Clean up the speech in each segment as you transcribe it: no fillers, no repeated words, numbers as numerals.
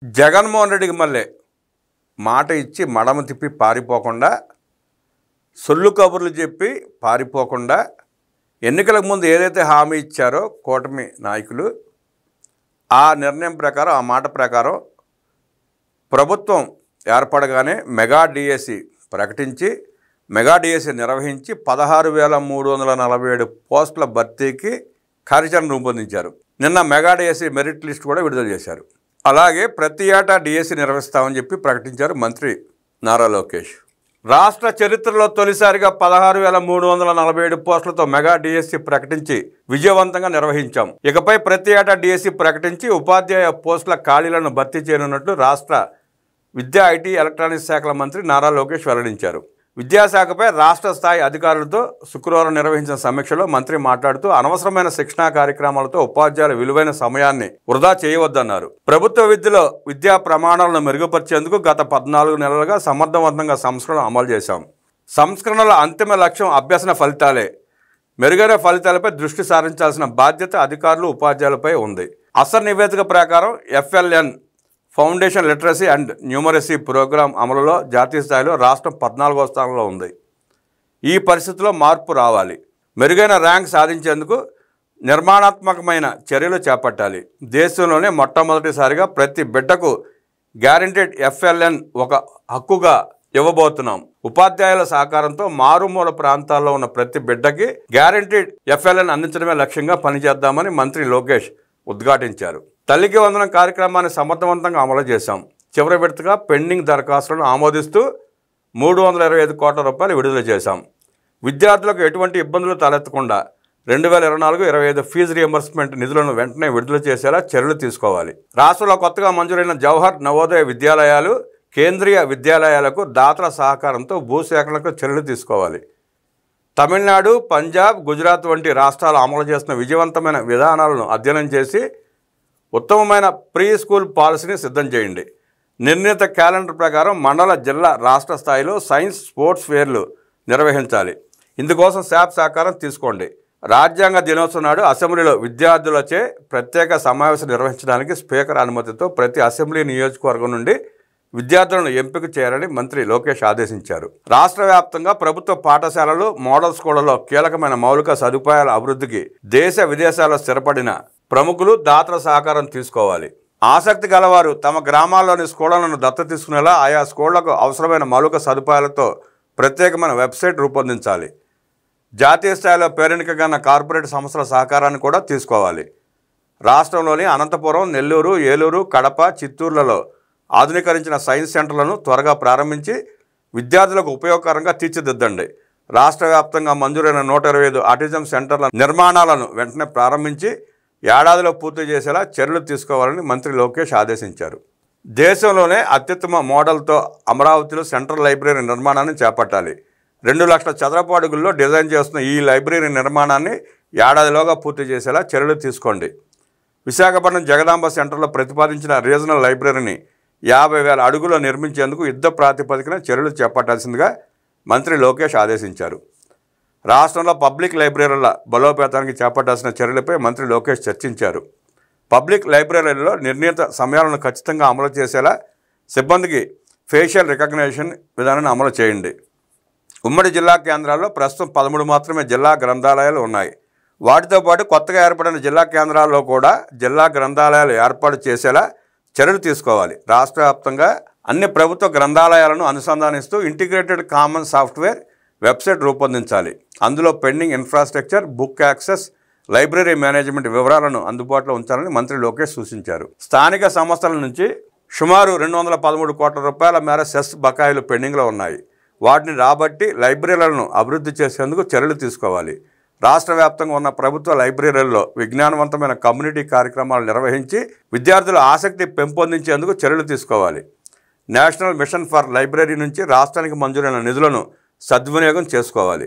జగన్మోహన్ రెడ్డికి మళ్ళీ మాట ఇచ్చి మడమ తిప్పి పారిపోకుండా, సొల్లు కబుర్లు చెప్పి పారిపోకుండా, ఎన్నికలకు ముందు ఏదైతే హామీ ఇచ్చారో కూటమి నాయకులు, ఆ నిర్ణయం ప్రకారం, ఆ మాట ప్రకారం ప్రభుత్వం ఏర్పడగానే మెగా డిఎస్సి ప్రకటించి, మెగా డిఎస్సి నిర్వహించి 16,347 పోస్టుల భర్తీకి కార్యాచరణ రూపొందించారు. నిన్న మెగా డిఎస్సి మెరిట్ లిస్ట్ కూడా విడుదల చేశారు. అలాగే ప్రతి ఏటా డిఎస్సి నిర్వహిస్తామని చెప్పి ప్రకటించారు మంత్రి నారా లోకేష్. రాష్ట్ర చరిత్రలో తొలిసారిగా 16,347 పోస్టులతో మెగా డిఎస్సి ప్రకటించి విజయవంతంగా నిర్వహించాం. ఇకపై ప్రతి ఏటా డిఎస్సి ప్రకటించి ఉపాధ్యాయ పోస్టుల ఖాళీలను భర్తీ చేయనున్నట్లు రాష్ట్ర విద్యా, ఐటీ, ఎలక్ట్రానిక్స్ శాఖల మంత్రి నారా లోకేష్ వెల్లడించారు. విద్యాశాఖపై రాష్ట్ర స్థాయి అధికారులతో శుక్రవారం నిర్వహించిన సమీక్షలో మంత్రి మాట్లాడుతూ, అనవసరమైన శిక్షణా కార్యక్రమాలతో ఉపాధ్యాయుల విలువైన సమయాన్ని వృధా చేయవద్దన్నారు. ప్రభుత్వ విద్యలో విద్యా ప్రమాణాలను మెరుగుపరిచేందుకు గత 14 నెలలుగా సమర్థవంతంగా సంస్కరణలు అమలు చేశాం. సంస్కరణల అంతిమ లక్ష్యం అభ్యసన ఫలితాలే. మెరుగైన ఫలితాలపై దృష్టి సారించాల్సిన బాధ్యత అధికారులు, ఉపాధ్యాయులపై ఉంది. అసర్ నివేదిక ప్రకారం FLN foundation literacy and numeracy programme అమలులో జాతీయ స్థాయిలో రాష్ట్రం 14వ స్థానంలో ఉంది. ఈ పరిస్థితిలో మార్పు రావాలి. మెరుగైన ర్యాంక్ సాధించేందుకు నిర్మాణాత్మకమైన చర్యలు చేపట్టాలి. దేశంలోనే మొట్టమొదటిసారిగా ప్రతి బిడ్డకు గ్యారంటీడ్ FLN ఒక హక్కుగా ఇవ్వబోతున్నాం. ఉపాధ్యాయుల సహకారంతో మారుమూల ప్రాంతాల్లో ఉన్న ప్రతి బిడ్డకి గ్యారంటీడ్ FLN అందించడమే లక్ష్యంగా పనిచేద్దామని మంత్రి లోకేష్ ఉద్ఘాటించారు. తల్లికి వందనం కార్యక్రమాన్ని సమర్థవంతంగా అమలు చేశాం. చివరి విడతగా పెండింగ్ దరఖాస్తులను ఆమోదిస్తూ 325 కోట్ల రూపాయలు విడుదల చేశాం. విద్యార్థులకు ఎటువంటి ఇబ్బందులు తలెత్తకుండా 2024-25 ఫీజు రియంబర్స్మెంట్ నిధులను వెంటనే విడుదల చేసేలా చర్యలు తీసుకోవాలి. రాష్ట్రంలో కొత్తగా మంజూరైన జవహర్ నవోదయ విద్యాలయాలు, కేంద్రీయ విద్యాలయాలకు దాతల సహకారంతో భూసేకరణకు చర్యలు తీసుకోవాలి. తమిళనాడు, పంజాబ్, గుజరాత్ వంటి రాష్ట్రాలు అమలు చేస్తున్న విజయవంతమైన విధానాలను అధ్యయనం చేసి ఉత్తమమైన ప్రీ స్కూల్ పాలసీని సిద్ధం చేయండి. నిర్ణీత క్యాలెండర్ ప్రకారం మండల, జిల్లా, రాష్ట్ర స్థాయిలో సైన్స్, స్పోర్ట్స్ ఫేర్లు నిర్వహించాలి. ఇందుకోసం శాప్ సహకారం తీసుకోండి. రాజ్యాంగ దినోత్సవం నాడు అసెంబ్లీలో విద్యార్థులచే ప్రత్యేక సమావేశం నిర్వహించడానికి స్పీకర్ అనుమతితో ప్రతి అసెంబ్లీ నియోజకవర్గం నుండి విద్యార్థులను ఎంపిక చేయాలని మంత్రి లోకేష్ ఆదేశించారు. రాష్ట్ర వ్యాప్తంగా ప్రభుత్వ పాఠశాలలు, మోడల్ స్కూళ్లలో కీలకమైన మౌలిక సదుపాయాల అభివృద్ధికి దేశ విదేశాల్లో స్థిరపడిన ప్రముఖులు దాతల సహకారం తీసుకోవాలి. ఆసక్తి గలవారు తమ గ్రామాల్లోని స్కూళ్లను దత్తత తీసుకునేలా ఆయా స్కూళ్లకు అవసరమైన మౌలిక సదుపాయాలతో ప్రత్యేకమైన వెబ్సైట్ రూపొందించాలి. జాతీయ స్థాయిలో పేరెన్నికగన్న కార్పొరేట్ సంస్థల సహకారాన్ని కూడా తీసుకోవాలి. రాష్ట్రంలోని అనంతపురం, నెల్లూరు, ఏలూరు, కడప, చిత్తూరులలో ఆధునీకరించిన సైన్స్ సెంటర్లను త్వరగా ప్రారంభించి విద్యార్థులకు ఉపయోగకరంగా తీర్చిదిద్దండి. రాష్ట్ర వ్యాప్తంగా మంజూరైన 125 ఆటిజం సెంటర్ల నిర్మాణాలను వెంటనే ప్రారంభించి ఏడాదిలో పూర్తి చేసేలా చర్యలు తీసుకోవాలని మంత్రి లోకేష్ ఆదేశించారు. దేశంలోనే అత్యుత్తమ మోడల్తో అమరావతిలో సెంట్రల్ లైబ్రరీ నిర్మాణాన్ని చేపట్టాలి. 2 లక్షల చదరపు అడుగుల్లో డిజైన్ చేస్తున్న ఈ లైబ్రరీ నిర్మాణాన్ని ఏడాదిలోగా పూర్తి చేసేలా చర్యలు తీసుకోండి. విశాఖపట్నం జగదాంబ సెంటర్లో ప్రతిపాదించిన రీజనల్ లైబ్రరీని 50,000 అడుగుల్లో నిర్మించేందుకు యుద్ధ ప్రాతిపదికన చర్యలు చేపట్టాల్సిందిగా మంత్రి లోకేష్ ఆదేశించారు. రాష్ట్రంలో పబ్లిక్ లైబ్రరీల బలోపేతానికి చేపట్టాల్సిన చర్యలపై మంత్రి లోకేష్ చర్చించారు. పబ్లిక్ లైబ్రరీలలో నిర్ణీత సమయాలను ఖచ్చితంగా అమలు చేసేలా సిబ్బందికి ఫేషియల్ రికగ్నిషన్ విధానాన్ని అమలు చేయండి. ఉమ్మడి జిల్లా కేంద్రాల్లో ప్రస్తుతం 13 మాత్రమే జిల్లా గ్రంథాలయాలు ఉన్నాయి. వాటితో పాటు కొత్తగా ఏర్పడిన జిల్లా కేంద్రాల్లో కూడా జిల్లా గ్రంథాలయాలు ఏర్పాటు చేసేలా చర్యలు తీసుకోవాలి. రాష్ట్ర వ్యాప్తంగా అన్ని ప్రభుత్వ గ్రంథాలయాలను అనుసంధానిస్తూ ఇంటిగ్రేటెడ్ కామన్ సాఫ్ట్వేర్ వెబ్సైట్ రూపొందించాలి. అందులో pending infrastructure, book access, library management వివరాలను అందుబాటులో ఉంచాలని మంత్రి లోకేష్ సూచించారు. స్థానిక సంస్థల నుంచి సుమారు 213 కోట్ల రూపాయల మేర సెస్ బకాయిలు పెండింగ్లో ఉన్నాయి. వాటిని రాబట్టి లైబ్రరీలను అభివృద్ధి చేసేందుకు చర్యలు తీసుకోవాలి. రాష్ట్ర వ్యాప్తంగా ఉన్న ప్రభుత్వ లైబ్రరీల్లో విజ్ఞానవంతమైన కమ్యూనిటీ కార్యక్రమాలు నిర్వహించి విద్యార్థుల ఆసక్తి పెంపొందించేందుకు చర్యలు తీసుకోవాలి. నేషనల్ మిషన్ ఫర్ లైబ్రరీ నుంచి రాష్ట్రానికి మంజూరైన నిధులను సద్వినియోగం చేసుకోవాలి.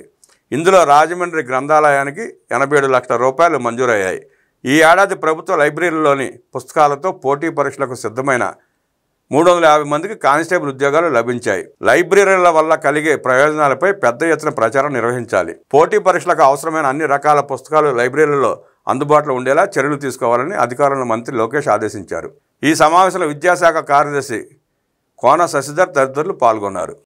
ఇందులో రాజమండ్రి గ్రంథాలయానికి 87 లక్షల రూపాయలు మంజూరయ్యాయి. ఈ ఏడాది ప్రభుత్వ లైబ్రరీలోని పుస్తకాలతో పోటీ పరీక్షలకు సిద్ధమైన 350 మందికి కానిస్టేబుల్ ఉద్యోగాలు లభించాయి. లైబ్రరీల వల్ల కలిగే ప్రయోజనాలపై పెద్ద ఎత్తున ప్రచారం నిర్వహించాలి. పోటీ పరీక్షలకు అవసరమైన అన్ని రకాల పుస్తకాలు లైబ్రరీలలో అందుబాటులో ఉండేలా చర్యలు తీసుకోవాలని అధికారులను మంత్రి లోకేష్ ఆదేశించారు. ఈ సమావేశంలో విద్యాశాఖ కార్యదర్శి కోన శశిధర్ తదితరులు పాల్గొన్నారు.